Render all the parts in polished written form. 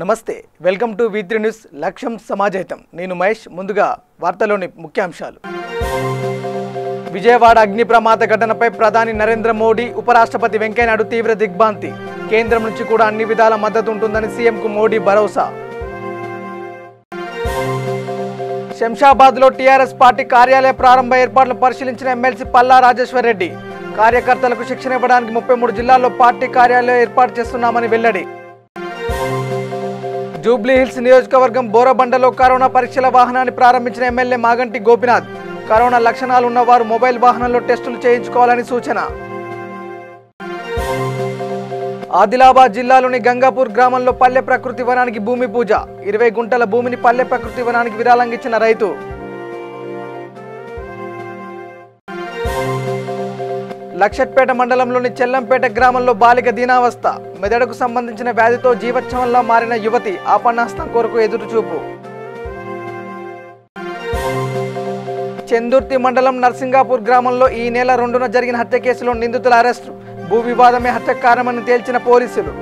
నమస్తే welcome to V3 news లక్ష్యం సమాజహితం నేను మహేష్ ముందుగా వార్తలోని ముఖ్యాంశాలు విజయవాడ అగ్ని ప్రమాద ఘటనపై ప్రధాని నరేంద్ర మోడీ ఉపరాష్ట్రపతి వెంకయ్య నాయుడు తీవ్ర దిగ్భ్రాంతి కేంద్రం నుంచి కూడా అన్ని విధాల మద్దతు ఉంటుందని సీఎంకు మోడీ భరోసా శంషాబాద్లో టీఆర్ఎస్ పార్టీ కార్యాలయ ప్రారంభ ఏర్పాట్లు పరిశీలించిన ఎమ్మెల్సీ పల్లా రాజేశ్వర్ రెడ్డి కార్యకర్తలకు శిక్షణ ఇవ్వడానికి 33 జిల్లాల్లో పార్టీ కార్యాలయం ఏర్పాటు చేస్తున్నామని వెల్లడి జూబ్లీ హిల్స్ నియోజకవర్గం బోరబండలో కరోనా పరీక్షల వాహనాన్ని ప్రారంభించిన ఎమ్మెల్యే మాగంటి గోపినాథ్ కరోనా లక్షణాలు ఉన్నవారు మొబైల్ వాహనంలో టెస్టులు చేయించుకోవాలని సూచన ఆదిలాబాద్ జిల్లాలోని గంగాపూర్ గ్రామంలో పల్లె ప్రకృతి వనానికి భూమి పూజ 20 గుంటల భూమిని పల్లె ప్రకృతి వనానికి విరాళంగా ఇచ్చిన రైతు లక్షట్పేట మండలంలోని చెల్లంపేట గ్రామంలో బాలిక దీనావస్థ మెదడుకు సంబంధించిన వ్యాధితో జీవోత్సవంలా మారిన యువతి ఆపన్నాస్తం కొరకు ఎదురుచూపు చందుర్తి మండలం నర్సింగాపూర్ గ్రామంలో ఈ నెల 2న జరిగిన హత్య కేసులో నిందితుల అరెస్టు భూ వివాదమే హత్యకు కారణమని తేల్చిన పోలీసులు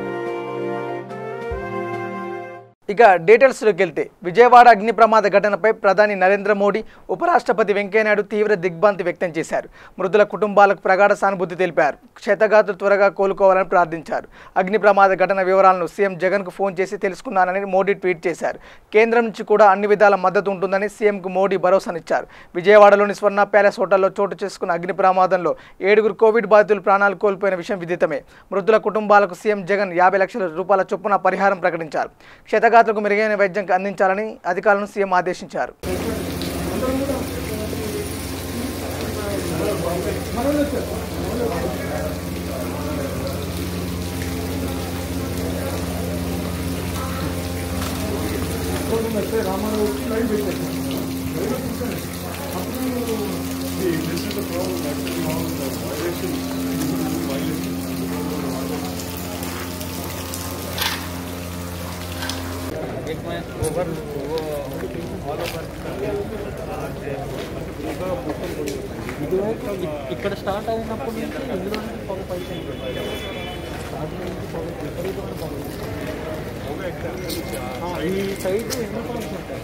ఇక డీటెయిల్స్లోకి వెళ్తే విజయవాడ అగ్ని ప్రమాద ఘటనపై ప్రధాని నరేంద్ర మోడీ ఉపరాష్ట్రపతి వెంకయ్య నాయుడు తీవ్ర దిగ్భ్రాంతి వ్యక్తం చేశారు మృతుల కుటుంబాలకు ప్రగాఢ సానుభూతి తెలిపారు క్షతగాతులు త్వరగా కోలుకోవాలని ప్రార్థించారు అగ్ని ప్రమాద ఘటన వివరాలను సీఎం జగన్కు ఫోన్ చేసి తెలుసుకున్నానని మోడీ ట్వీట్ చేశారు కేంద్రం నుంచి కూడా అన్ని విధాల మద్దతు ఉంటుందని సీఎంకు మోడీ భరోసానిచ్చారు విజయవాడలోని స్వర్ణ ప్యాలెస్ హోటల్లో చోటు చేసుకున్న అగ్ని ప్రమాదంలో 7 కోవిడ్ బాధితులు ప్రాణాలు కోల్పోయిన విషయం విదితమే మృతుల కుటుంబాలకు సీఎం జగన్ 50 లక్షల రూపాయల చొప్పున పరిహారం ప్రకటించారు క్షతగాతులకు మెరుగైన వైద్యం అందించాలని అధికారులను సీఎం ఆదేశించారు ఇక్కడ స్టార్ట్ అయినప్పటి నుంచి ఇందులో పొగ పైకి ఈ సైడ్ ఎన్నో పంప్స్ ఉంటాయి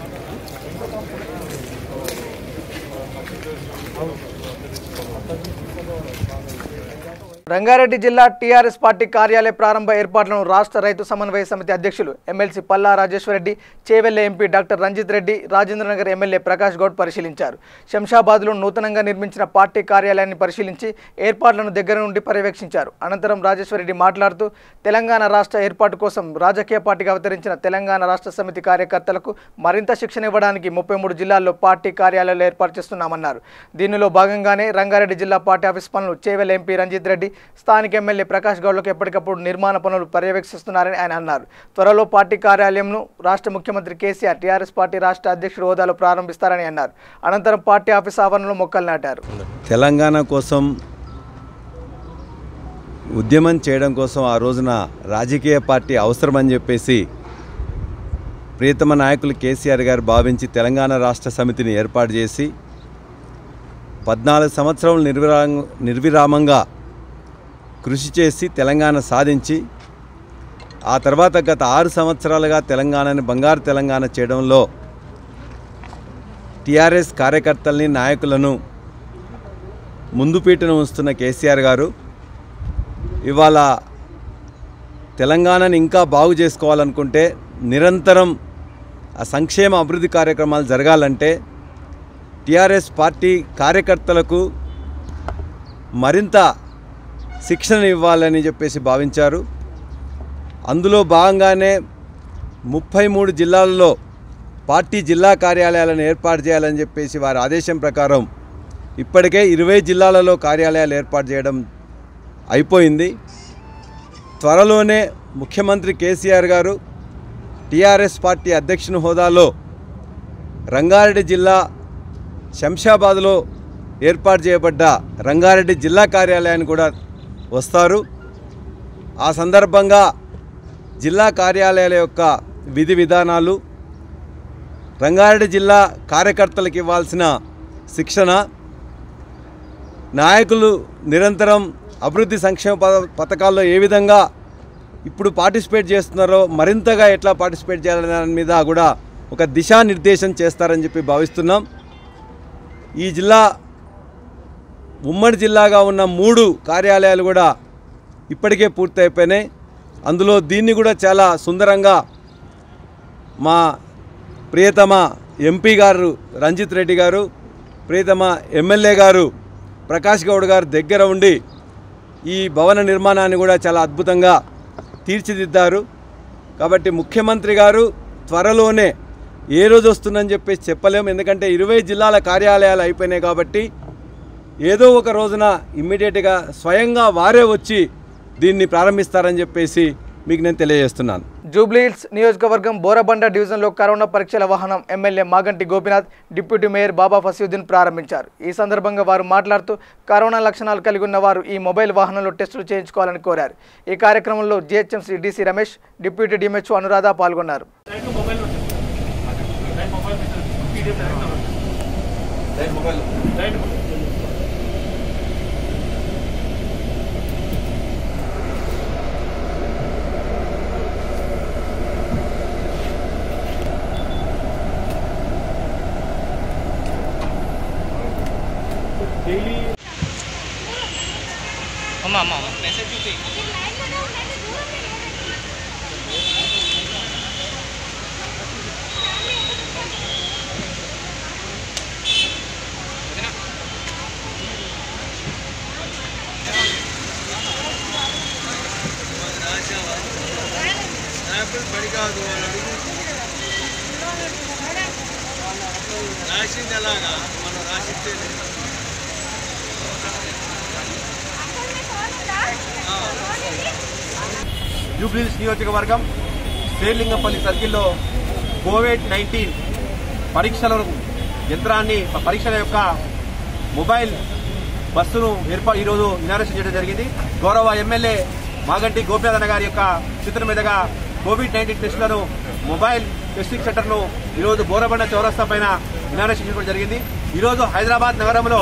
రంగారెడ్డి జిల్లా టీఆర్ఎస్ పార్టీ కార్యాలయ ప్రారంభ ఏర్పాట్లను రాష్ట్ర రైతు సమన్వయ సమితి అధ్యక్షులు MLC Palla Rajeshwar Reddy Chevella MP doctor Ranjith Reddy Rajendranagar MLA Prakash Goud పరిశీలించారు శంషాబాద్లో నూతనంగా నిర్మించిన పార్టీ కార్యాలయాన్ని పరిశీలించి ఏర్పాట్లను దగ్గర నుండి పర్యవేక్షించారు అనంతరం రాజేశ్వర్ రెడ్డి మాట్లాడుతూ తెలంగాణ రాష్ట్ర ఏర్పాటు కోసం రాజకీయ పార్టీగా అవతరించిన తెలంగాణ రాష్ట్ర సమితి కార్యకర్తలకు మరింత శిక్షణ ఇవ్వడానికి 33 జిల్లాల్లో పార్టీ కార్యాలయాలు ఏర్పాటు చేస్తున్నామన్నారు దీనిలో భాగంగానే రంగారెడ్డి జిల్లా పార్టీ ఆఫీస్ పనులు చేవెళ్ల ఎంపీ రంజిత్ రెడ్డి స్థానిక ఎమ్మెల్యే ప్రకాష్ గౌడ్లకు ఎప్పటికప్పుడు నిర్మాణ పనులు పర్యవేక్షిస్తున్నారని ఆయన అన్నారు త్వరలో పార్టీ కార్యాలయంను రాష్ట్ర ముఖ్యమంత్రి కేసీఆర్ టీఆర్ఎస్ పార్టీ రాష్ట్ర అధ్యక్షుడు హోదాలో ప్రారంభిస్తారని అన్నారు అనంతరం పార్టీ ఆఫీస్ ఆవరణలో మొక్కలు నాటారు తెలంగాణ కోసం ఉద్యమం చేయడం కోసం ఆ రోజున రాజకీయ పార్టీ అవసరమని చెప్పేసి ప్రియతమ నాయకులు కేసీఆర్ గారు భావించి తెలంగాణ రాష్ట్ర సమితిని ఏర్పాటు చేసి 14 సంవత్సరాలు నిర్విరామంగా కృషి చేసి తెలంగాణ సాధించి ఆ తర్వాత గత 6 సంవత్సరాలుగా తెలంగాణని బంగారు తెలంగాణ చేయడంలో టీఆర్ఎస్ కార్యకర్తల్ని నాయకులను ముందు పీటన ఉంచుతున్న కేసీఆర్ గారు ఇవాళ తెలంగాణని ఇంకా బాగు చేసుకోవాలనుకుంటే నిరంతరం ఆ సంక్షేమ అభివృద్ధి కార్యక్రమాలు జరగాలంటే టీఆర్ఎస్ పార్టీ కార్యకర్తలకు మరింత శిక్షణ ఇవ్వాలని చెప్పేసి భావించారు అందులో భాగంగానే 33 జిల్లాల్లో పార్టీ జిల్లా కార్యాలయాలను ఏర్పాటు చేయాలని చెప్పేసి వారి ఆదేశం ప్రకారం ఇప్పటికే 20 జిల్లాలలో కార్యాలయాలు ఏర్పాటు చేయడం అయిపోయింది త్వరలోనే ముఖ్యమంత్రి కేసీఆర్ గారు టీఆర్ఎస్ పార్టీ అధ్యక్షుని హోదాలో రంగారెడ్డి జిల్లా శంషాబాద్లో ఏర్పాటు చేయబడ్డ రంగారెడ్డి జిల్లా కార్యాలయాన్ని కూడా వస్తారు ఆ సందర్భంగా జిల్లా కార్యాలయాల యొక్క విధి విధానాలు రంగారెడ్డి జిల్లా కార్యకర్తలకు ఇవ్వాల్సిన శిక్షణ నాయకులు నిరంతరం అభివృద్ధి సంక్షేమ పథకాల్లో ఏ విధంగా ఇప్పుడు పార్టిసిపేట్ చేస్తున్నారో మరింతగా ఎట్లా పార్టిసిపేట్ చేయాలనే దాని మీద కూడా ఒక దిశానిర్దేశం చేస్తారని చెప్పి భావిస్తున్నాం. ఈ జిల్లా ఉమ్మడి జిల్లాగా ఉన్న 3 కార్యాలయాలు కూడా ఇప్పటికే పూర్తయిపోయినాయి. అందులో దీన్ని కూడా చాలా సుందరంగా మా ప్రియతమ ఎంపీ గారు రంజిత్ రెడ్డి గారు, ప్రియతమ ఎమ్మెల్యే గారు ప్రకాష్ గౌడ్ గారు దగ్గర ఉండి ఈ భవన నిర్మాణాన్ని కూడా చాలా అద్భుతంగా తీర్చిదిద్దారు. కాబట్టి ముఖ్యమంత్రి గారు త్వరలోనే ఏ రోజు వస్తుందని చెప్పేసి చెప్పలేము. ఎందుకంటే 20 జిల్లాల కార్యాలయాలు అయిపోయినాయి కాబట్టి ఏదో ఒక రోజున ఇమ్మీడియట్గా స్వయంగా వారే వచ్చి దీన్ని ప్రారంభిస్తారని చెప్పేసి మీకు నేను తెలియజేస్తున్నాను. జూబ్లీహిల్స్ నియోజకవర్గం బోరబండ డివిజన్లో కరోనా పరీక్షల వాహనం MLA Maganti Gopinath, deputy mayor Baba Fasiuddin ప్రారంభించారు. ఈ సందర్భంగా వారు మాట్లాడుతూ కరోనా లక్షణాలు కలిగి ఉన్న వారు ఈ మొబైల్ వాహనంలో టెస్టులు చేయించుకోవాలని కోరారు. ఈ కార్యక్రమంలో GHMC DC Ramesh, deputy DMHO Anuradha పాల్గొన్నారు. జూబ్లీహిల్స్ నియోజకవర్గం శ్రీలింగంపల్లి సర్కిల్లో కోవిడ్-19 పరీక్షల యొక్క మొబైల్ బస్సును ఈరోజు ఇనాగ్రేషన్ చేయడం జరిగింది. గౌరవ ఎమ్మెల్యే మాగంటి గోపీనాథ్ అన్న గారి యొక్క చిత్రం మీదుగా కోవిడ్-19 టెస్టులను మొబైల్ టెస్టింగ్ సెంటర్ను ఈరోజు బోరబండ చౌరస్తా పైన ఇనాగ్రేషన్ చేయడం జరిగింది. ఈరోజు హైదరాబాద్ నగరంలో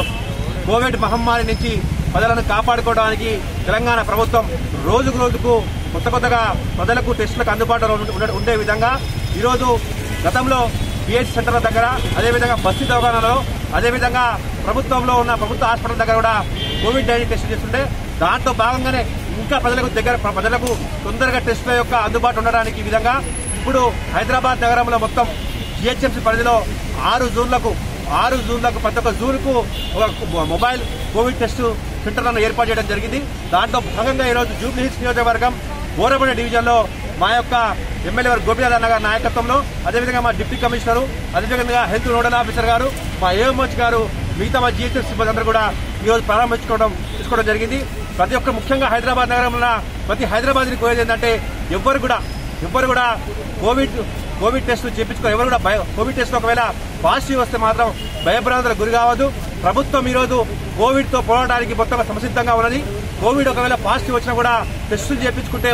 కోవిడ్ మహమ్మారి నుంచి ప్రజలను కాపాడుకోవడానికి తెలంగాణ ప్రభుత్వం రోజుకు రోజుకు కొత్తగా ప్రజలకు టెస్టులకు అందుబాటులో ఉండే విధంగా ఈరోజు గతంలో పిహెచ్ సెంటర్ల దగ్గర, అదేవిధంగా బస్తీ దవాఖానాలో, అదేవిధంగా ప్రభుత్వంలో ఉన్న ప్రభుత్వ హాస్పిటల్ దగ్గర కూడా కోవిడ్-19 టెస్టులు చేస్తుంటే దాంట్లో భాగంగానే ఇంకా ప్రజలకు తొందరగా టెస్టుల యొక్క అందుబాటు ఉండడానికి ఈ విధంగా ఇప్పుడు హైదరాబాద్ నగరంలో మొత్తం జీహెచ్ఎంసీ పరిధిలో 6 జూన్లకు ప్రతి ఒక్క జూన్కు ఒక మొబైల్ కోవిడ్ టెస్టు సెంటర్లను ఏర్పాటు చేయడం జరిగింది. దాంట్లో భాగంగా ఈరోజు జూబ్లీహిల్స్ నియోజకవర్గం బోరబండ డివిజన్లో మా యొక్క ఎమ్మెల్యే గారు గోపీనాథ్ అన్న గారి నాయకత్వంలో, అదేవిధంగా మా డిప్యూటీ కమిషనరు, అదేవిధంగా హెల్త్ నోడల్ ఆఫీసర్ గారు, మా ఏఎంహెచ్ గారు, మిగతా మా జీహెచ్ఎంసీ సిబ్బంది అందరూ కూడా ఈరోజు తీసుకోవడం జరిగింది. ప్రతి ఒక్క ముఖ్యంగా హైదరాబాద్ నగరంలో ప్రతి హైదరాబాద్ని కోరేది ఏంటంటే ఎవ్వరు కూడా కోవిడ్ టెస్టులు చేయించుకో, ఎవరు కూడా కోవిడ్ టెస్ట్ ఒకవేళ పాజిటివ్ వస్తే మాత్రం భయభ్రాంతులకు గురి కావద్దు. ప్రభుత్వం ఈరోజు కోవిడ్తో పోరాటానికి మొత్తంగా సంసిద్ధంగా ఉన్నది. కోవిడ్ ఒకవేళ పాజిటివ్ వచ్చినా కూడా టెస్టులు చేయించుకుంటే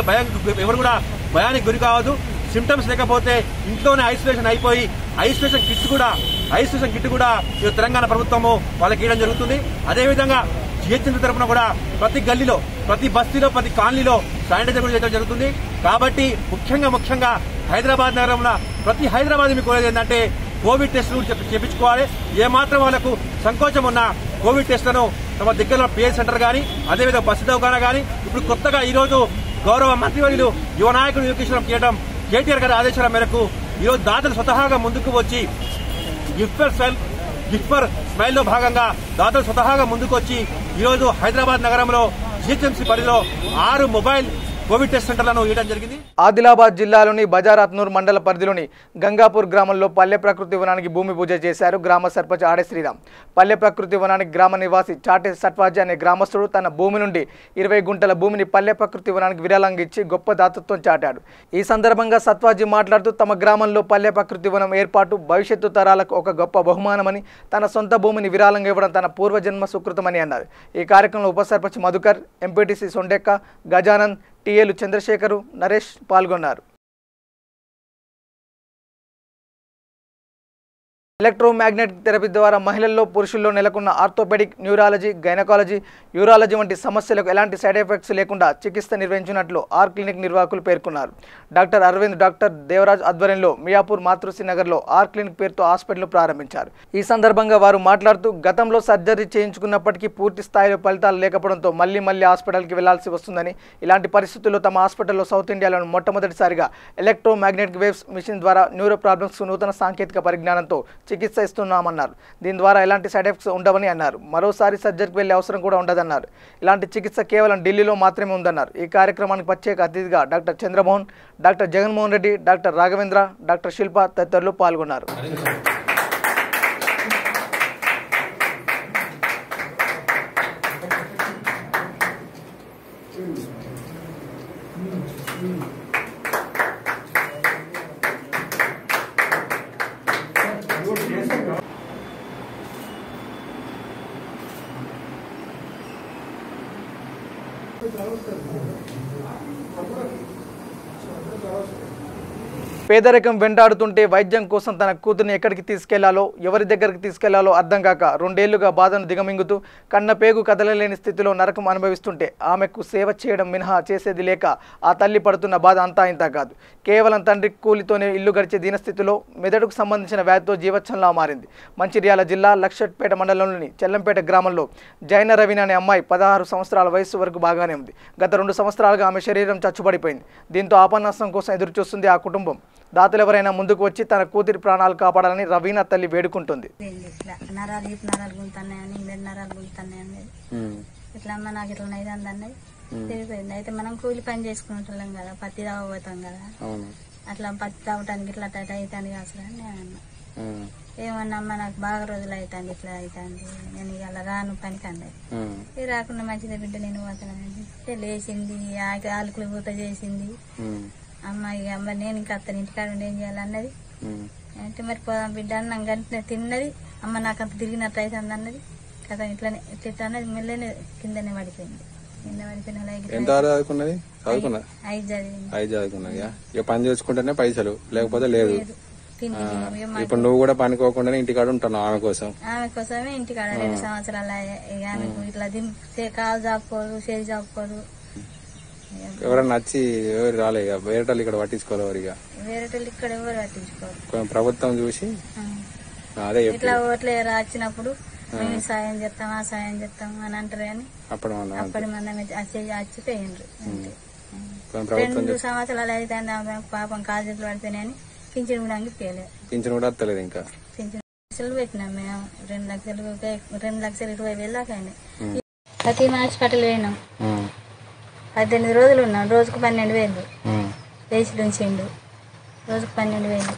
ఎవరు కూడా భయానికి గురి కావద్దు. సిమ్టమ్స్ లేకపోతే ఇంట్లోనే ఐసోలేషన్ అయిపోయి ఐసోలేషన్ కిట్ కూడా తెలంగాణ ప్రభుత్వము వాళ్ళకి ఇవ్వడం జరుగుతుంది. అదేవిధంగా జీహెచ్ఎంసీ తరఫున కూడా ప్రతి గల్లీలో, ప్రతి బస్తీలో, ప్రతి కాలనీలో శానిటైజర్ కూడా చేయడం జరుగుతుంది. కాబట్టి ముఖ్యంగా హైదరాబాద్ నగరంలో ప్రతి హైదరాబాద్ మీకు కోరేది ఏంటంటే కోవిడ్ టెస్టులు చేయించుకోవాలి. ఏమాత్రం వాళ్ళకు సంకోచం ఉన్న కోవిడ్ టెస్టులను తమ దగ్గరలో పిహెచ్ సెంటర్ కానీ, అదేవిధంగా బస్సు దవాఖానా కానీ, ఇప్పుడు కొత్తగా ఈరోజు గౌరవ మంత్రివర్యులు యువ నాయకులు యువకేశ్వరం చేయడం కేటీఆర్ గారి ఆదేశాల మేరకు ఈరోజు దాతలు స్వతహాగా ముందుకు వచ్చి గిఫ్ట్ ఫర్ స్మైల్ లో భాగంగా దాతలు స్వతహాగా ముందుకు వచ్చి ఈరోజు హైదరాబాద్ నగరంలో జీహెచ్ఎంసీ పరిధిలో 6 మొబైల్ కోవిడ్ టెస్ట్ సెంటర్లను ఇవ్వడం జరిగింది. ఆదిలాబాద్ జిల్లాలోని బజారాత్నూర్ మండల పరిధిలోని గంగాపూర్ గ్రామంలో పల్లె ప్రకృతి వనానికి భూమి పూజ చేశారు గ్రామ సర్పంచ్ ఆడే శ్రీరామ్. పల్లె ప్రకృతి వనానికి గ్రామ నివాసి చాటే సట్వాజీ అనే గ్రామస్తుడు తన భూమి నుండి 20 గుంటల భూమిని పల్లె ప్రకృతి వనానికి విరాళంగా ఇచ్చి గొప్ప దాతత్వం చాటాడు. ఈ సందర్భంగా సత్వాజీ మాట్లాడుతూ తమ గ్రామంలో పల్లె ప్రకృతి వనం ఏర్పాటు భవిష్యత్తు తరాలకు ఒక గొప్ప బహుమానమని, తన సొంత భూమిని విరాళంగా ఇవ్వడం తన పూర్వజన్మ సుకృతమని అన్నారు. ఈ కార్యక్రమంలో ఉప సర్పంచ్ మధుకర్, ఎంపీటీసీ సొండెక్క, గజానంద్, టీఏలు చంద్రశేఖరు, నరేష్ పాల్గొన్నారు. ఎలక్ట్రోమాగ్నెటిక్ థెరపీ ద్వారా మహిళల్లో పురుషుల్లో నెలకొన్న ఆర్థోపెడిక్, న్యూరాలజీ, గైనకాలజీ, యూరాలజీ వంటి సమస్యలకు ఎలాంటి సైడ్ ఎఫెక్ట్స్ లేకుండా చికిత్స నిర్వహించినట్లు ఆర్ క్లినిక్ నిర్వాహకులు పేర్కొన్నారు. డాక్టర్ అరవింద్, డాక్టర్ దేవరాజ్ ఆధ్వర్యంలో మియాపూర్ మాతృశ్రీ నగర్లో ఆర్ క్లినిక్ పేరుతో హాస్పిటల్ ప్రారంభించారు. ఈ సందర్భంగా వారు మాట్లాడుతూ గతంలో సర్జరీ చేయించుకున్నప్పటికీ పూర్తి స్థాయిలో ఫలితాలు లేకపోవడంతో మళ్లీ హాస్పిటల్కి వెళ్లాల్సి వస్తుందని, ఇలాంటి పరిస్థితుల్లో తమ హాస్పిటల్లో సౌత్ ఇండియాలోని మొట్టమొదటిసారిగా ఎలక్ట్రోమాగ్నెటిక్ వేవ్స్ మిషన్ ద్వారా న్యూరో ప్రాబ్లమ్స్ నూతన సాంకేతిక పరిజ్ఞానంతో చికిత్స ఇస్తున్నామన్నారు. దీని ద్వారా ఎలాంటి సైడ్ ఎఫెక్ట్స్ ఉండవని అన్నారు. మరోసారి సర్జరీకి వెళ్లే అవసరం కూడా ఉండదన్నారు. ఇలాంటి చికిత్స కేవలం ఢిల్లీలో మాత్రమే ఉందన్నారు. ఈ కార్యక్రమానికి ప్రత్యేక అతిథిగా doctor Chandramohan, doctor Jaganmohan Reddy, doctor Raghavendra, doctor Shilpa తదితరులు పాల్గొన్నారు. పేదరికం వెంటాడుతుంటే వైద్యం కోసం తన కూతుర్ని ఎక్కడికి తీసుకెళ్లాలో, ఎవరి దగ్గరికి తీసుకెళ్లాలో అర్థం కాక 2 ఏళ్లుగా బాధను దిగమింగుతూ కన్నపేగు కదలలేని స్థితిలో నరకం అనుభవిస్తుంటే ఆమెకు సేవ చేయడం మినహా చేసేది లేక ఆ తల్లి పడుతున్న బాధ అంతా ఇంత కాదు. కేవలం తండ్రి కూలితోనే ఇల్లు గడిచే దీనస్థితిలో మెదడుకు సంబంధించిన వ్యాధితో జీవచ్చంలా మారింది. మంచిర్యాల జిల్లా లక్షట్పేట మండలంలోని చెల్లంపేట గ్రామంలో జైన రవీణ అనే అమ్మాయి 16 సంవత్సరాల వయసు వరకు బాగానే ఉంది. గత 2 సంవత్సరాలుగా ఆమె శరీరం చచ్చుబడిపోయింది. దీంతో ఆపన్నాస్తం కోసం ఎదురుచూస్తుంది ఆ కుటుంబం. దాతలు ఎవరైనా ముందుకు వచ్చి తన కూతురి ప్రాణాలు కాపాడాలని రవీణ తల్లి వేడుకుంటుంది. ఇట్లా అమ్మ నాకు ఇట్లా అయితే అందన్నది తెలిపోయింది. అయితే మనం కూలి పని చేసుకుంటున్నాం కదా, పత్తి తాగబోతాం కదా, అట్లా పత్తి తాగటానికి ఇట్లా అవుతుంది అసలు అని నేను అన్నా. ఏమన్నా అమ్మ నాకు బాగా రోజులు అవుతుంది, ఇట్లా అవుతుంది, నేను ఇలా రాను పనికి అన్నది. రాకుండా మంచిదే బిడ్డ నేను పోతానంటే లేచింది, ఆలుకులు పూత చేసింది. అమ్మాయి అమ్మ నేను ఇంకా అత్తని ఇంటికాడ ఉండి ఏం చేయాలన్నది. అంటే మరి పోదాం బిడ్డ అన్నం గంటనే తిన్నది. అమ్మ నాకు అంత తిరిగినట్టు అయితే అన్నది కదా, ఇట్లానే ఇట్లా అన్నది. మెల్లనే కిందనే పడిపోయింది. కింద పడిపోయిన 5 చదివింది. ఇక పని చేసుకుంటేనే పైసలు, లేకపోతే లేదు. ఇప్పుడు నువ్వు కూడా పనికోకుండానే ఇంటికాడ ఉంటున్నావు ఆమె కోసమే ఇంటికాడ 2 సంవత్సరాలు ఆమెకు ఇట్లా కాలు చాపుకోరు, చేతి చాపుకోరు. ఎవరైనా నచ్చి ఎవరు రాలే, వేరేటోళ్ళు ఇక్కడ పట్టించుకోవాలి. వేరేటోళ్ళు ఇక్కడ ఎవరు పట్టించుకోరు. ప్రభుత్వం చూసి అదే ఇట్లా ఓట్లే వచ్చినప్పుడు మేము సాయం చేస్తాం, ఆ సాయం చేస్తాం అని అంటారు. కానీ అప్పటి మంది వచ్చిపోయిండ్రు. 2 సంవత్సరాలు అయితే పాపం కాజులు పడిపోయినాయని పింఛన్ కూడా అంగిపోయలేదు. పింఛన్ కూడా వస్తలేదు. ఇంకా పింఛన్ లక్షలు పెట్టినాం మేము, 2,20,000 దాకా అయినాయి. ప్రతి హాస్పిటల్ పోయినాం. 18 రోజులు ఉన్నాం. రోజుకు 12,000 వేసి ఉంచిండు. రోజుకు 12,000.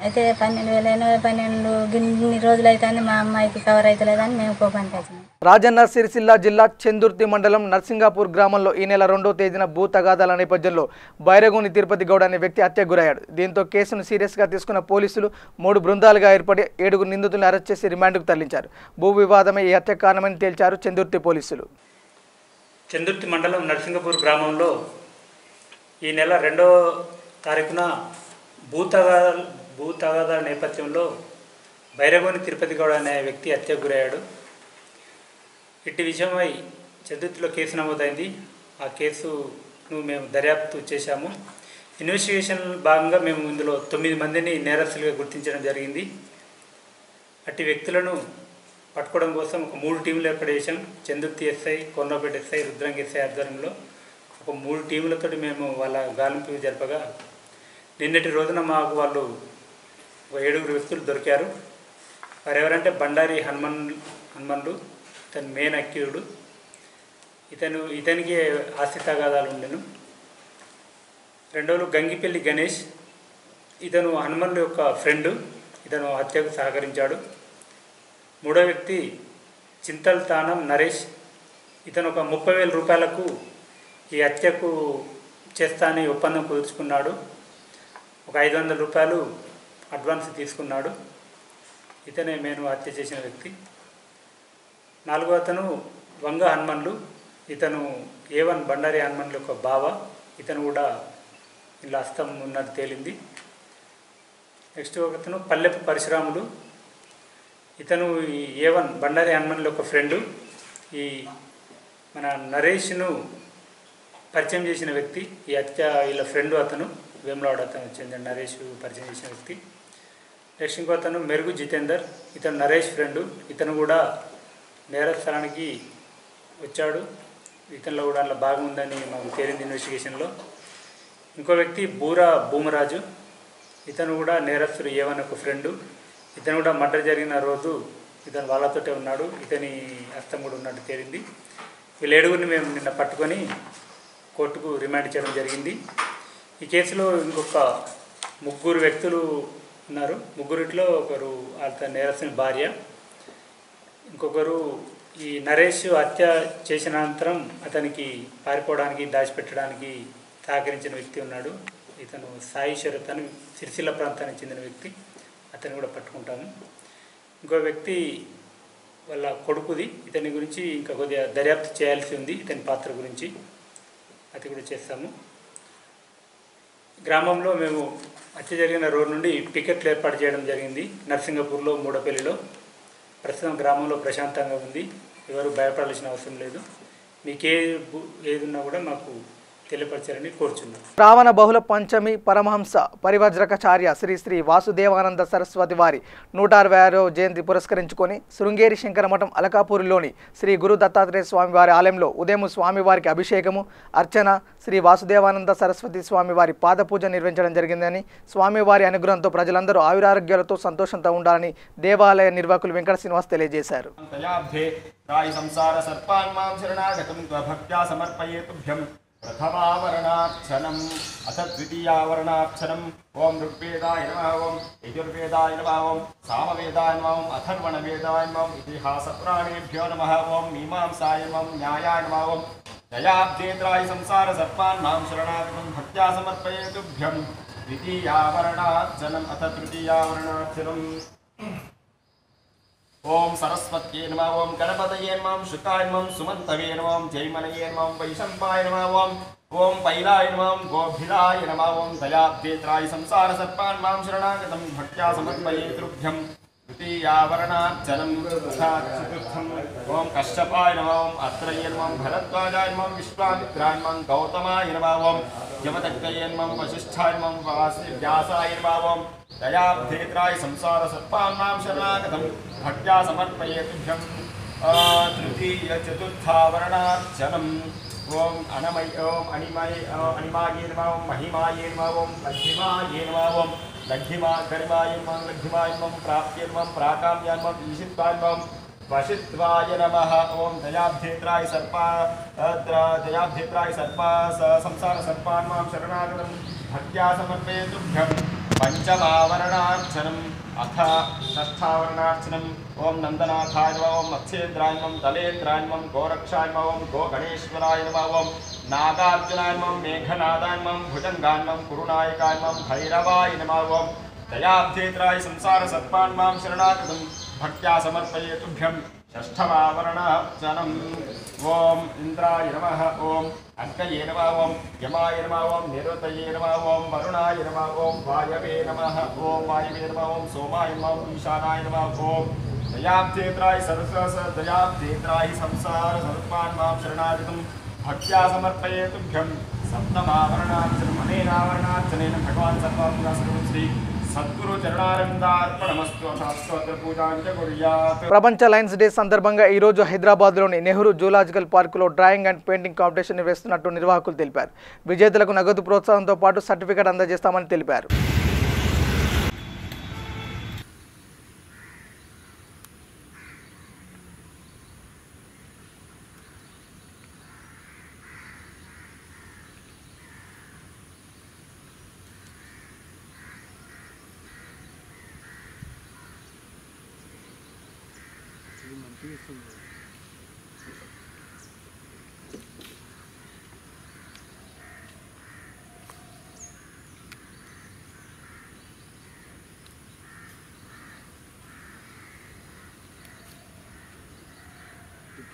అయితే 12,000 ఇన్ని రోజులు అయితే మా అమ్మాయికి కవర్ అవుతలేదని మేము కోపానికి వచ్చినాం. రాజన్న సిరిసిల్ల జిల్లా చెందుర్తి మండలం నర్సింగాపూర్ గ్రామంలో ఈ నెల 2వ తేదీన భూ తగాదాల నేపథ్యంలో బైరగూని తిరుపతి గౌడ్ అనే వ్యక్తి హత్యకు గురయ్యాడు. దీంతో కేసును సీరియస్గా తీసుకున్న పోలీసులు 3 బృందాలుగా ఏర్పడి 7 నిందితులను అరెస్ట్ చేసి రిమాండ్కు తరలించారు. భూ వివాదమే ఈ హత్య కారణమని తేల్చారు చెందుర్తి పోలీసులు. చెందుర్తి మండలం నర్సింగపూర్ గ్రామంలో ఈ నెల 2వ తారీఖున భూ తగాదాల నేపథ్యంలో బైరగోని తిరుపతి గౌడ్ అనే వ్యక్తి హత్యకు గురయ్యాడు. ఇట్టి విషయమై చెందుర్తిలో కేసు నమోదైంది. ఆ కేసును మేము దర్యాప్తు చేశాము. ఇన్వెస్టిగేషన్ భాగంగా మేము ఇందులో 9 మందిని నేరస్తులుగా గుర్తించడం జరిగింది. అట్టి వ్యక్తులను పట్టుకోవడం కోసం ఒక 3 టీంలు ఏర్పాటు చేశాం. Chendurthi SI, Konnapeta SI, Rudrangi SI ఆధ్వర్యంలో ఒక 3 టీంలతో మేము వాళ్ళ గాలింపు జరపగా నిన్నటి రోజున మాకు వాళ్ళు 7 వ్యక్తులు దొరికారు. వారు ఎవరంటే బండారి హనుమన్లు, ఇతను మెయిన్ అక్యూర్డు. ఇతనికి ఆస్తి తగాదాలు ఉండెను. రెండోలు గంగిపల్లి గణేష్, ఇతను హనుమన్లు యొక్క ఫ్రెండు, ఇతను హత్యకు సహకరించాడు. మూడో వ్యక్తి చింతల్ తానం నరేష్, ఇతను ఒక 30,000 రూపాయలకు ఈ హత్యకు చేస్తానని ఒప్పందం కుదుర్చుకున్నాడు. ఒక 500 రూపాయలు అడ్వాన్స్ తీసుకున్నాడు. ఇతనే మేము హత్య చేసిన వ్యక్తి. 4వ అతను వంగ హనుమన్లు, ఇతను A1 బండారి హనుమన్లు యొక్క బావ, ఇతను కూడా ఇలా హస్తం ఉన్నది తేలింది. నెక్స్ట్ ఒకతను పల్లెపు పరశురాములు, ఇతను ఈ A1 బండారి హనుమన్ల ఒక ఫ్రెండు. ఈ మన నరేష్ను పరిచయం చేసిన వ్యక్తి ఈ వీళ్ళ ఫ్రెండు అతను వేములవాడ అతను చెందిన నరేష్ పరిచయం చేసిన వ్యక్తి. నెక్స్ట్ ఇంకో అతను మెరుగు జితేందర్, ఇతను నరేష్ ఫ్రెండు. ఇతను కూడా నేర స్థలానికి వచ్చాడు. ఇతనిలో కూడా అందులో భాగం ఉందని మాకు తేలింది ఇన్వెస్టిగేషన్లో. ఇంకో వ్యక్తి బూరా భూమరాజు, ఇతను కూడా నేరస్తుడు A1 ఒక ఫ్రెండు. ఇతను కూడా మర్డర్ జరిగిన రోజు ఇతను వాళ్ళతోటే ఉన్నాడు. ఇతని హస్తం కూడా ఉన్నట్టు తేలింది. వీళ్ళ 7గురిని మేము నిన్న పట్టుకొని కోర్టుకు రిమాండ్ చేయడం జరిగింది. ఈ కేసులో ఇంకొక 3 వ్యక్తులు ఉన్నారు. 3 ఒకరు అతని నేరస్తుని భార్య, ఇంకొకరు ఈ నరేష్ హత్య చేసిన అనంతరం అతనికి పారిపోవడానికి దాచిపెట్టడానికి సహకరించిన వ్యక్తి ఉన్నాడు. ఇతను సాయి శరత్ అని సిరిసిల్ల ప్రాంతానికి చెందిన వ్యక్తి. అతన్ని కూడా పట్టుకుంటాము. ఇంకో వ్యక్తి వాళ్ళ కొడుకుది. ఇతని గురించి ఇంకా కొద్దిగా దర్యాప్తు చేయాల్సి ఉంది. ఇతని పాత్ర గురించి అది కూడా చేస్తాము. గ్రామంలో మేము హత్య జరిగిన రోజు నుండి పికెట్లు ఏర్పాటు చేయడం జరిగింది. నర్సింగపూర్లో, మూడపల్లిలో. ప్రస్తుతం గ్రామంలో ప్రశాంతంగా ఉంది. ఎవరు భయపడాల్సిన అవసరం లేదు. మీకు ఏది ఉన్నా కూడా మాకు తెలియపరచాలని కోరుచున్నాం. శ్రావణ బహుళ పంచమి పరమహంస పరివ్రజకాచార్య శ్రీ శ్రీ వాసుదేవానంద సరస్వతి వారి 166వ జయంతి పురస్కరించుకొని శృంగేరి శంకరమఠం అలకాపూరిలోని శ్రీ గురు దత్తాత్రేయ స్వామివారి ఆలయంలో ఉదయం స్వామివారికి అభిషేకము, అర్చన, శ్రీ వాసుదేవానంద సరస్వతి స్వామివారి పాదపూజ నిర్వహించడం జరిగిందని, స్వామివారి అనుగ్రహంతో ప్రజలందరూ ఆయురారోగ్యాలతో సంతోషంతో ఉండాలని దేవాలయ నిర్వాహకులు వెంకట శ్రీనివాస్ తెలియజేశారు. प्रथमावरणार्चनम् अथ द्वितीयावरणार्चनम् ओं ऋग्वेदाय नमः ओं यजुर्वेदाय नमः ओं सामवेदाय नमः ओं अथर्वणवेदाय नमः ओं इतिहासपुराणेभ्यो नमः ओं मीमांसाय नमः न्यायाय नमः ओं दयाब्देन्द्राय संसारसर्पान् मां शरणागतं भक्त्या समर्पयेतुभ्यं द्वितीयावरणार्चनम् अथ तृतीयावरणार्चनम् ओं सरस्वत्यै नमः ओं गणपतये नमः शुकाय नमः सुमन्तवे नमः ओं जयमनये नमः वैशम्पाय नमः ओं पैलाय नमः गोभिलाय नमः ओं दयाब्देत्राय संसारसर्पान् मां शरणागतं भक्त्या समर्पयेतुभ्यं द्वितीयावरणार्चनं तथा चतुर्थम् ओं कश्यपाय नमः ओं अत्रये नमः भरद्वाजाय नमः विश्वामित्राय नमः गौतमाय नमः ओं यमदग्गये नमः वसिष्ठाय नमः व्यासाय नमः ओं दयाब्धेत्राय संसारसर्पान् मां शरणागतं भक्त्या समर्पयेतुभ्यं तृतीयचतुर्थावरणार्चनम् ओं अनिमाये नमः ओं महिमाये नमः ओं लघ्हिमाये नमः ओं गरिमाय नमः लघ्हिमाय नमः प्राप्ये नमः प्राकाम्याय नमः ईशित्वाय नमः वशित्वाय नमः ओं दयाब्धेत्राय सर्पा संसारसर्पान् मां शरणागतं भक्त्या समर्पयेतुभ्यं पंचमावरणार्चनम् अथ षष्ठावरणार्चनम् ओं नंदनाथाय नमः ओं मत्स्येन्द्राय नमः दलेन्द्राय नमः गोरक्षाय नमः ओं गोगणेश्वराय नमः ओं नागार्जुनाय नमः मेघनादाय नमः भुजंगाय नमः कुरुनायकाय नमः भैरवाय नमः ओं दयाब्धेत्राय संसारसर्पान् मां शरणागतं भक्त्या समर्पयेतुभ्यं षष्ठमावरणार्चनम् ओं इंद्राय नमः ओं अग्नये नमः ओं यमाय नमः ओं निरुतये नमः ओं वरुणाय नमः ओं वायवे नमः ओं सोमाय नमः ईशानाय नमः ओं दयाब्धेत्राय दयाब्धेत्राय संसारसर्पान् मां शरणागतं भक्त्या समर्पयेतुभ्यं सप्तमावरणार्चनम् अनेनावरणार्चनेन भगवान् सर्वं श्री ప్రపంచ లయన్స్ డే సందర్భంగా ఈ రోజు హైదరాబాద్లోని నెహ్రూ జూలాజికల్ పార్కులో డ్రాయింగ్ అండ్ పెయింటింగ్ కాంపిటీషన్ నిర్వహిస్తున్నట్టు నిర్వాహకులు తెలిపారు. విజేతలకు నగదు ప్రోత్సాహంతో పాటు సర్టిఫికెట్ అందజేస్తామని తెలిపారు.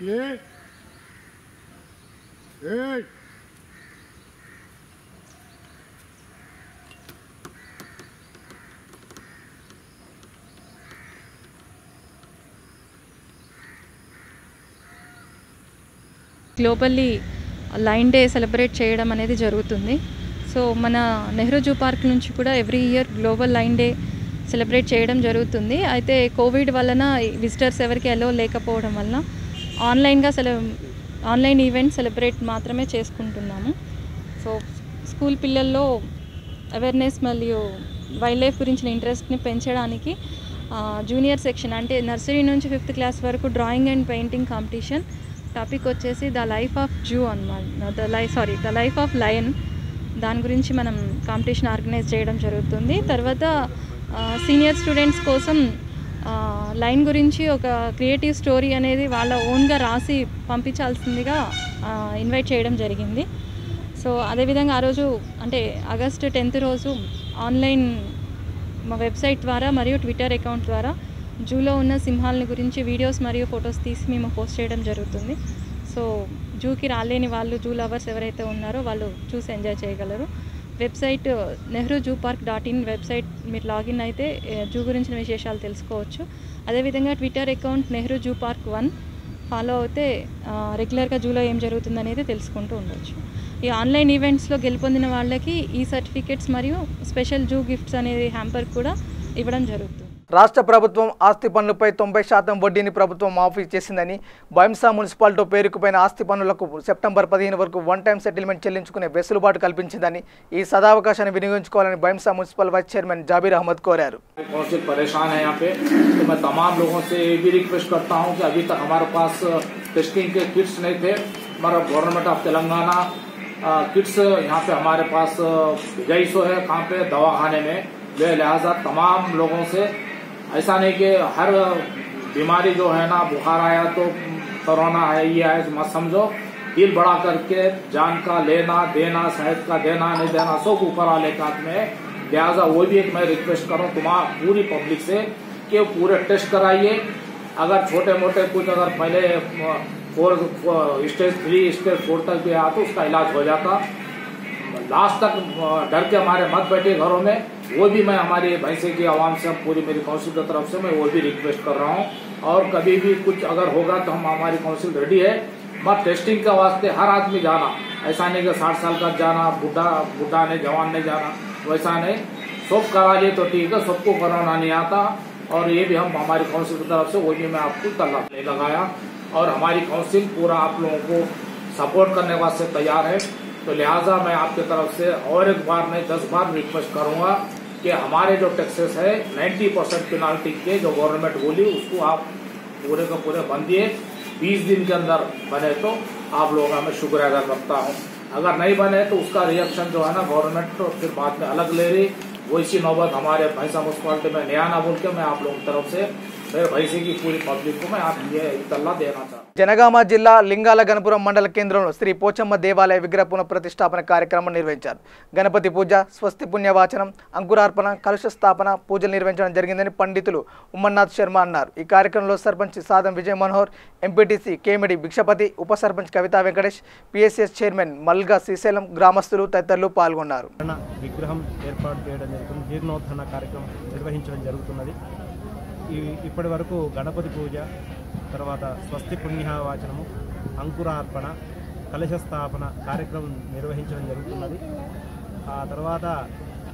Hey! Hey! Globally line day celebrate చేయడం అనేది జరుగుతుంది. సో మన నెహ్రూ జూ పార్క్ నుంచి కూడా every year global line day celebrate చేయడం జరుగుతుంది. అయితే కోవిడ్ వలన విజిటర్స్ ఎవరికి అలో లేకపోవడం వలన ఆన్లైన్ ఈవెంట్ సెలబ్రేట్ మాత్రమే చేసుకుంటున్నాము. సో స్కూల్ పిల్లల్లో అవేర్నెస్ మరియు వైల్డ్ లైఫ్ గురించిన ఇంట్రెస్ట్ని పెంచడానికి జూనియర్ సెక్షన్ అంటే నర్సరీ నుంచి 5th క్లాస్ వరకు drawing and painting competition, topic వచ్చేసి ద లైఫ్ ఆఫ్ జూ అన్నమాట, ద లైఫ్ ఆఫ్ లయన్. దాని గురించి మనం కాంపిటీషన్ ఆర్గనైజ్ చేయడం జరుగుతుంది. తర్వాత సీనియర్ స్టూడెంట్స్ కోసం లైన్ గురించి ఒక క్రియేటివ్ స్టోరీ అనేది వాళ్ళ ఓన్గా రాసి పంపించాల్సిందిగా ఇన్వైట్ చేయడం జరిగింది. సో అదేవిధంగా ఆ రోజు అంటే ఆగస్టు 10th రోజు ఆన్లైన్ మా వెబ్సైట్ ద్వారా మరియు ట్విట్టర్ అకౌంట్ ద్వారా జూలో ఉన్న సింహాలని గురించి వీడియోస్ మరియు ఫొటోస్ తీసి మేము పోస్ట్ చేయడం జరుగుతుంది. సో జూకి రాలేని వాళ్ళు, జూ లవర్స్ ఎవరైతే ఉన్నారో వాళ్ళు చూసి ఎంజాయ్ చేయగలరు. వెబ్సైట్ nehrujoopark.in వెబ్సైట్ మీరు లాగిన్ అయితే జూ గురించిన విశేషాలు తెలుసుకోవచ్చు. అదేవిధంగా ట్విట్టర్ అకౌంట్ nehrujoopark1 ఫాలో అయితే రెగ్యులర్గా జూలో ఏం జరుగుతుందనేది తెలుసుకుంటూ ఉండొచ్చు. ఈ ఆన్లైన్ ఈవెంట్స్లో గెలుపొందిన వాళ్ళకి ఈ సర్టిఫికెట్స్ మరియు స్పెషల్ జూ గిఫ్ట్స్ అనేది హ్యాంపర్ కూడా ఇవ్వడం జరుగుతుంది. రాష్ట్ర ప్రభుత్వం ఆస్తి పన్నులపై 90% వడ్డీని ప్రభుత్వం మాఫీ చేసిందని, బైంసా మున్సిపాలిటీ పేరుకుపోయిన ఆస్తి పన్నులకు సెప్టెంబర్ 15 వరకు వన్ టైం సెటిల్మెంట్ చెల్లించుకునే వెసులుబాటు కల్పించిందని, ఈ సదావకాశాన్ని వినియోగించుకోవాలని Bhainsa municipal vice chairman Jabir Ahmed కోరారు. कौंसिल परेशान है यहाँ पे, तो मैं तमाम लोगों से ये भी रिक्वेस्ट करता हूँ कि अभी तक हमारे पास टेस्टिंग के किट्स नहीं थे. हमारा गवर्नमेंट ऑफ तेलंगाना किट्स यहाँ पे हमारे पास भिजाई सो है कहाँ पे दवाखाने में. लिहाजा तमाम लोगों से ऐसा नहीं कि हर बीमारी जो है ना, बुखार आया तो कोरोना है ये है मत समझो. दिल बड़ा करके जान का लेना देना, सेहत का देना नहीं देना सब ऊपर वाले के हाथ में है. लिहाजा वो भी एक मैं रिक्वेस्ट करूँ तुम्हारा पूरी पब्लिक से कि पूरे टेस्ट कराइए. अगर छोटे मोटे कुछ अगर पहले स्टेज 3 स्टेज 4 तक भी आया तो उसका इलाज हो जाता. लास्ट तक डर के हमारे मत बैठे घरों में. वो भी मैं हमारी भैंसे की आवाम से पूरी मेरी काउंसिल की तरफ से मैं वो भी रिक्वेस्ट कर रहा हूँ. और कभी भी कुछ अगर होगा तो हम हमारी काउंसिल रेडी है. मत टेस्टिंग के वास्ते हर आदमी जाना, ऐसा नहीं कि 60 साल का जाना, बुढ़ा नहीं जवान नहीं जाना, वैसा नहीं. सब करा लिए तो ठीक है, सबको कोरोना नहीं आता. और ये भी हम हमारी काउंसिल की तरफ से वो भी मैं आपको तलब नहीं लगाया. और हमारी काउंसिल पूरा आप लोगों को सपोर्ट करने वास्ते तैयार है. तो लिहाजा मैं आपकी तरफ से और एक बार नहीं 10 बार रिक्वेस्ट करूंगा कि हमारे जो टैक्सेस है 90% पेनाल्टी के जो गवर्नमेंट बोली उसको आप पूरे का पूरे बंदिए. 20 दिन के अंदर बने तो आप लोगों का मैं शुक्रिया अदा करता हूँ. अगर नहीं बने तो उसका रिएक्शन जो है ना गवर्नमेंट तो फिर बाद में अलग ले रही. वो इसी नौबत हमारे भैंसा म्यूनसिपालिटी में नया ना बोल के मैं आप लोगों की तरफ से मेरे भैंसे की पूरी पब्लिक को मैं आप ये इतला देना चाहता हूँ. జనగామ జిల్లా లింగాల గణపురం మండల కేంద్రంలో శ్రీ పోచమ్మ దేవాలయ విగ్రహ పునఃప్రతిష్ఠాపన కార్యక్రమం నిర్వహించారు. గణపతి పూజ, స్వస్తి పుణ్యవాచనం, అంకురార్పణ, కలశ స్థాపన పూజలు నిర్వహించడం జరిగిందని పండితులు ఉమ్మన్నాథ్ శర్మ అన్నారు. ఈ కార్యక్రమంలో సర్పంచ్ సాదం విజయ్ మనోహర్, ఎంపీటీసీ కేమిడి భిక్షపతి, ఉప సర్పంచ్ కవితా వెంకటేష్, పిఎస్ఎస్ చైర్మన్ మల్గా శ్రీశైలం, గ్రామస్తులు తదితరులు పాల్గొన్నారు. విగ్రహం ఏర్పాటు చేయడం జరుగుతుంది, జీర్ణోద్ధరణ కార్యక్రమం నిర్వహించడం జరుగుతున్నది. ఇప్పటి వరకు గణపతి పూజ, తర్వాత స్వస్తి పుణ్యవాచనము, అంకురార్పణ, కలశ స్థాపన కార్యక్రమం నిర్వహించడం జరుగుతున్నది. ఆ తర్వాత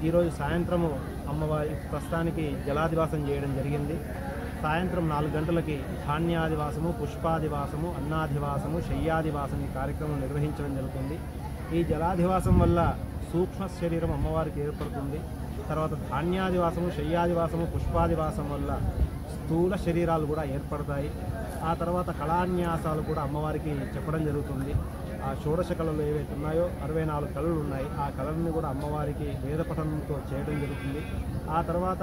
ఈరోజు సాయంత్రము అమ్మవారి ప్రస్తుతానికి జలాదివాసం చేయడం జరిగింది. సాయంత్రం 4 గంటలకి ధాన్యాదివాసము, పుష్పాదివాసము, అన్నాదివాసము, శయ్యాదివాసం ఈ కార్యక్రమం నిర్వహించడం జరుగుతుంది. ఈ జలాదివాసం వల్ల సూక్ష్మ శరీరం అమ్మవారికి ఏర్పడుతుంది. తర్వాత ధాన్యాదివాసము, శయ్యాదివాసము, పుష్పాదివాసం వల్ల స్థూల శరీరాలు కూడా ఏర్పడతాయి. ఆ తర్వాత కళాన్యాసాలు కూడా అమ్మవారికి చెప్పడం జరుగుతుంది. ఆ షోడశ కళలు ఏవైతే ఉన్నాయో 64 కళలు ఉన్నాయి. ఆ కళలను కూడా అమ్మవారికి వేద పఠనంతో చేయడం జరుగుతుంది. ఆ తర్వాత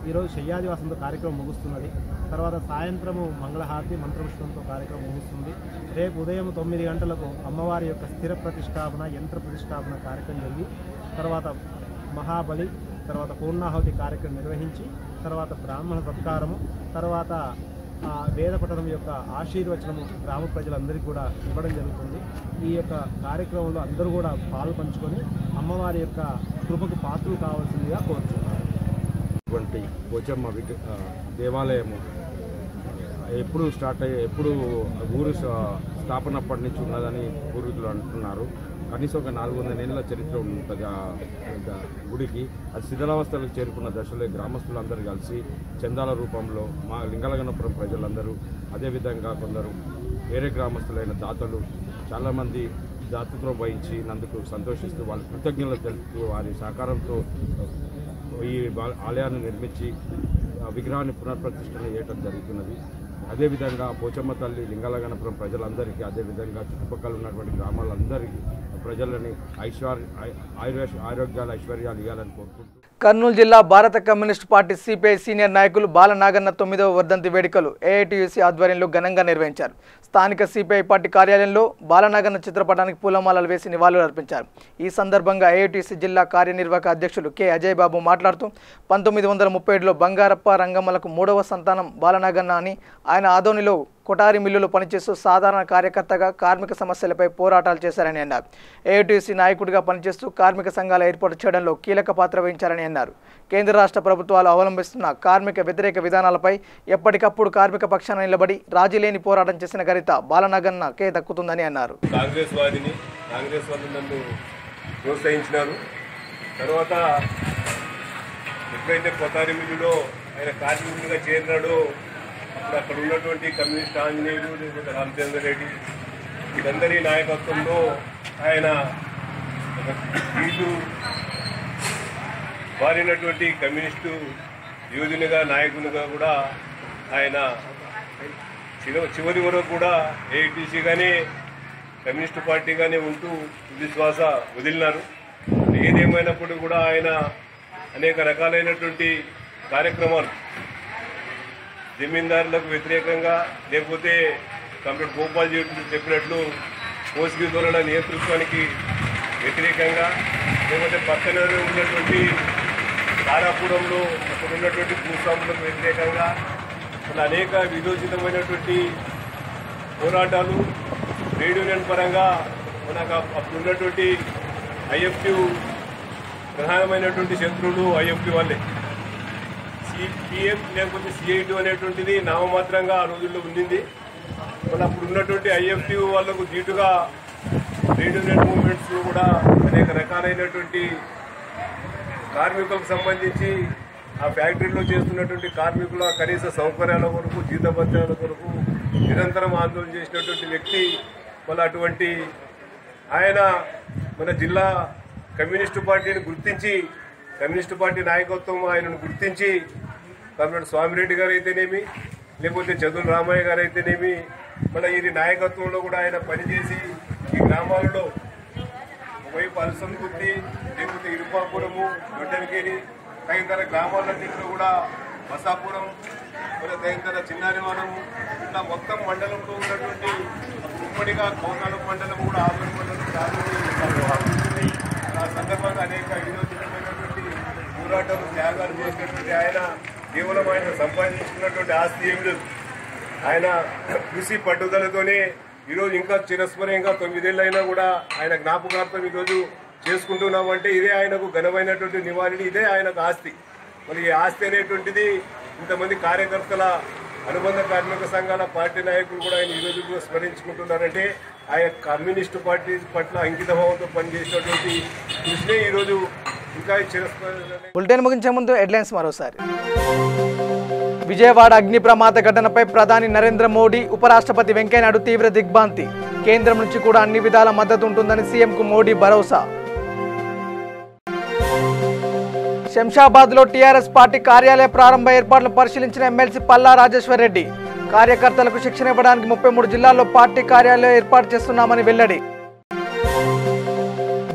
ఈరోజు శయ్యాదివాసంతో కార్యక్రమం ముగుస్తున్నది. తర్వాత సాయంత్రము మంగళహారతి మంత్రపుష్పంతో కార్యక్రమం ముగుస్తుంది. రేపు ఉదయం 9 గంటలకు అమ్మవారి యొక్క స్థిర ప్రతిష్టాపన, యంత్ర ప్రతిష్టాపన కార్యక్రమం జరిగి తర్వాత మహాబలి, తర్వాత పూర్ణాహుతి కార్యక్రమం నిర్వహించి తర్వాత బ్రాహ్మణ సత్కారము, తర్వాత వేద పఠనం యొక్క ఆశీర్వచనము గ్రామ ప్రజలందరికీ కూడా ఇవ్వడం జరుగుతుంది. ఈ యొక్క కార్యక్రమంలో అందరూ కూడా పాలు పంచుకొని అమ్మవారి యొక్క కృపకు పాత్రలు కావాల్సిందిగా కోరుతున్నారు. ఇటువంటి పోచమ్మ దేవాలయము ఎప్పుడు స్టార్ట్ అయ్యి ఎప్పుడు ఊరు స్థాపనప్పటి నుంచి ఉన్నదని పూర్వీకులు అంటున్నారు. కనీసం ఒక 400 ఏళ్ల చరిత్ర ఉంటుంది ఆ గుడికి. అది శిథిలావస్థలకు చేరుకున్న దశలో గ్రామస్తులందరూ కలిసి చందాల రూపంలో మా లింగలగనపురం ప్రజలందరూ, అదేవిధంగా కొందరు వేరే గ్రామస్తులైన దాతలు చాలామంది దాతృత్వం వహించి నందుకు సంతోషిస్తూ వాళ్ళ కృతజ్ఞతలు తెలుపుతూ వారి సహకారంతో ఈ ఆలయాన్ని నిర్మించి విగ్రహాన్ని పునఃప్రతిష్టన చేయడం జరుగుతున్నది. అదేవిధంగా పోచమ్మ తల్లి లింగలగనపురం ప్రజలందరికీ, అదేవిధంగా చుట్టుపక్కల ఉన్నటువంటి గ్రామాలందరికీ ప్రజలని ఆరోగ్యాలు ఐశ్వర్యాలు ఇవ్వాలని కోరుకుంటూ కర్నూలు జిల్లా భారత కమ్యూనిస్ట్ పార్టీ సిపిఐ సీనియర్ నాయకులు బాలనాగన్న 9వ వర్ధంతి వేడుకలు ఏఐటీయూసీ ఆధ్వర్యంలో ఘనంగా నిర్వహించారు. స్థానిక సిపిఐ పార్టీ కార్యాలయంలో బాలనాగన్న చిత్రపటానికి పూలమాలలు వేసి నివాళులు అర్పించారు. ఈ సందర్భంగా ఏఐటీయూసీ జిల్లా కార్యనిర్వాహక అధ్యక్షులు కె అజయ్ బాబు మాట్లాడుతూ 1937లో బంగారప్ప రంగమ్మలకు 3వ సంతానం బాలనాగన్న అని, ఆయన ఆదోనిలో కొటారి మిల్లులో పనిచేస్తూ సాధారణ కార్యకర్తగా కార్మిక సమస్యలపై పోరాటాలు చేశారని అన్నారు. ఏఐటీయూసీ నాయకుడిగా పనిచేస్తూ కార్మిక సంఘాల ఏర్పాటు చేయడంలో కీలక పాత్ర వహించారని అన్నారు. కేంద్ర రాష్ట్ర ప్రభుత్వాలు అవలంబిస్తున్న కార్మిక వ్యతిరేక విధానాలపై ఎప్పటికప్పుడు కార్మిక పక్షాన నిలబడి రాజీ లేని పోరాటం చేసిన ఘనత బాలనాగన్నకే దక్కుతుందని అన్నారు. కాంగ్రెస్ వాదిని, కాంగ్రెస్ వాళ్ళు నన్ను ప్రోత్సహించినారు. తర్వాత ఎప్పుడైతే కొటారి మిల్లులో ఆయన కార్మికుడిగా చేరినాడో అప్పుడు అక్కడ ఉన్నటువంటి కమ్యూనిస్ట్ ఆంజనేయులు, లేకపోతే రామచంద్ర రెడ్డి, వీరందరి నాయకత్వంలో ఆయన వీళ్ళు మారినటువంటి కమ్యూనిస్టు యోధునిగా, నాయకునిగా కూడా ఆయన చివరి వరకు కూడా ఏఐటీసీ కానీ కమ్యూనిస్టు పార్టీగానే ఉంటూ విశ్వాస వదిలినారు. ఏదేమైనప్పుడు కూడా ఆయన అనేక రకాలైనటువంటి కార్యక్రమాలు జమీందారులకు వ్యతిరేకంగా, లేకపోతే కంప్యూటర్ గోపాల్ చెప్పినట్లు కోసిగి దొరల నేతృత్వానికి వ్యతిరేకంగా, లేకపోతే పక్కన ఉన్నటువంటి తారాపురంలో అక్కడ ఉన్నటువంటి భూస్వాములకు వ్యతిరేకంగా అలా అనేక విరోచితమైనటువంటి పోరాటాలు ట్రేడ్ యూనియన్ పరంగా మనకు అప్పుడు ఉన్నటువంటి ఐఎఫ్టీ ప్రధానమైనటువంటి శత్రువులు ఐఎఫ్టీ వాళ్ళే. సిపిఎం లేకపోతే సిఐటి అనేటువంటిది నామమాత్రంగా ఆ రోజుల్లో ఉండింది. మన అప్పుడు ఉన్నటువంటి ఐఎఫ్టీ వాళ్లకు దీటుగా ట్రేడ్ యూనియన్ మూవ్మెంట్స్ కూడా అనేక రకాలైనటువంటి కార్మికులకు సంబంధించి ఆ ఫ్యాక్టరీలో చేస్తున్నటువంటి కార్మికుల కనీస సౌకర్యాల కొరకు, జీతభత్యాల కొరకు నిరంతరం ఆందోళన చేసినటువంటి వ్యక్తి. మళ్ళీ అటువంటి ఆయన మన జిల్లా కమ్యూనిస్టు పార్టీని గుర్తించి, కమ్యూనిస్టు పార్టీ నాయకత్వం ఆయనను గుర్తించి కమ్యూనిస్ట్ స్వామిరెడ్డి గారు అయితేనేమి, లేకపోతే చదువుల రామయ్య గారు అయితేనేమి, మళ్ళీ ఈ నాయకత్వంలో కూడా ఆయన పనిచేసి ఈ గ్రామాలలో ఒకవైపు అలసందుర్తి, లేకపోతే ఇరుపాపురము, దొడ్డమికేరి తదితర గ్రామాలన్నింటిలో కూడా బసాపురం, మరి తదితర చిన్నారివానము, ఇట్లా మొత్తం మండలంలో ఉన్నటువంటి ఉమ్మడిగా కోనాడు మండలం కూడా ఆదోని మండలం ఆ సందర్భంగా అనేక వినోదమైనటువంటి పోరాటాలు, త్యాగాలు చేసినటువంటి ఆయన కేవలం ఆయన సంపాదించుకున్నటువంటి ఆస్తి ఏం లేదు. ఆయన కృషి పట్టుదలతోనే ఈరోజు ఇంకా చిరస్మరణీయంగా 9 ఏళ్ళైనా కూడా ఆయన జ్ఞాపకార్థం ఈరోజు చేసుకుంటున్నామంటే ఇదే ఆయనకు ఘనమైనటువంటి నివాళి, ఇదే ఆయనకు ఆస్తి. మరి ఈ ఆస్తి అనేటువంటిది ఇంతమంది కార్యకర్తల, అనుబంధ కార్మిక సంఘాల పార్టీ నాయకులు కూడా ఆయన ఈరోజు కూడా స్మరించుకుంటున్నారంటే ఆయన కమ్యూనిస్టు పార్టీ పట్ల అంకితభావంతో పనిచేసినటువంటి కృషినే ఈరోజు ఇంకా చిరస్మరణ. బులెటిన్ ముగించే ముందు హెడ్లైన్స్ మరోసారి. విజయవాడ అగ్ని ప్రమాద ఘటనపై ప్రధాని నరేంద్ర మోడీ, ఉపరాష్ట్రపతి వెంకయ్యనాయుడు తీవ్ర దిగ్భ్రాంతి. కేంద్రం నుంచి కూడా అన్ని విధాల మద్దతు ఉంటుందని సీఎంకు మోడీ భరోసా. శంషాబాద్లో టీఆర్ఎస్ పార్టీ కార్యాలయ ప్రారంభ ఏర్పాట్లను పరిశీలించిన ఎమ్మెల్సీ పల్లా రాజేశ్వర్ రెడ్డి. కార్యకర్తలకు శిక్షణ ఇవ్వడానికి 33 జిల్లాల్లో పార్టీ కార్యాలయం ఏర్పాటు చేస్తున్నామని వెల్లడి.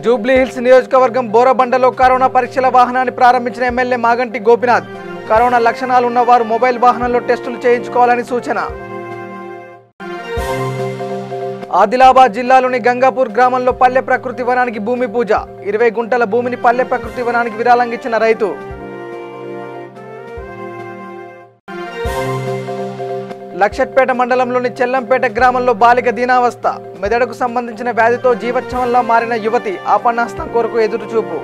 జూబ్లీహిల్స్ నియోజకవర్గం బోరబండలో కరోనా పరీక్షల వాహనాన్ని ప్రారంభించిన ఎమ్మెల్యే మాగంటి గోపినాథ్. కరోనా లక్షణాలు ఉన్నవారు మొబైల్ వాహనంలో టెస్టులు చేయించుకోవాలని సూచన. ఆదిలాబాద్ జిల్లాలోని గంగాపూర్ గ్రామంలో పల్లె ప్రకృతి వనానికి భూమి పూజ. 20 గుంటల భూమిని పల్లె ప్రకృతి వనానికి విరాళంగిచ్చిన రైతు. లక్షట్పేట మండలంలోని చెల్లంపేట గ్రామంలో బాలిక దీనావస్థ. మెదడుకు సంబంధించిన వ్యాధితో జీవచ్ఛవంలా మారిన యువతి ఆపన్నహస్తం కొరకు ఎదురుచూపు.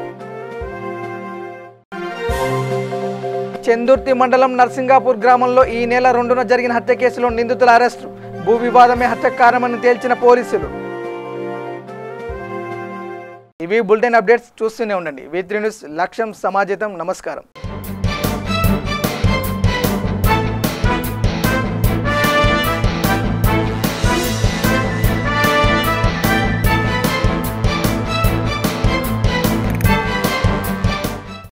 చెందుర్తి మండలం నర్సింగాపూర్ గ్రామంలో ఈ నెల 2న జరిగిన హత్య కేసులో నిందితుల అరెస్టు. భూ వివాదమే హత్యకు కారణమని తేల్చిన పోలీసులు. ఇవి బులెటిన్ అప్డేట్స్. చూస్తూనే ఉండండి. V3 news. లక్ష్యం సమాజం. నమస్కారం.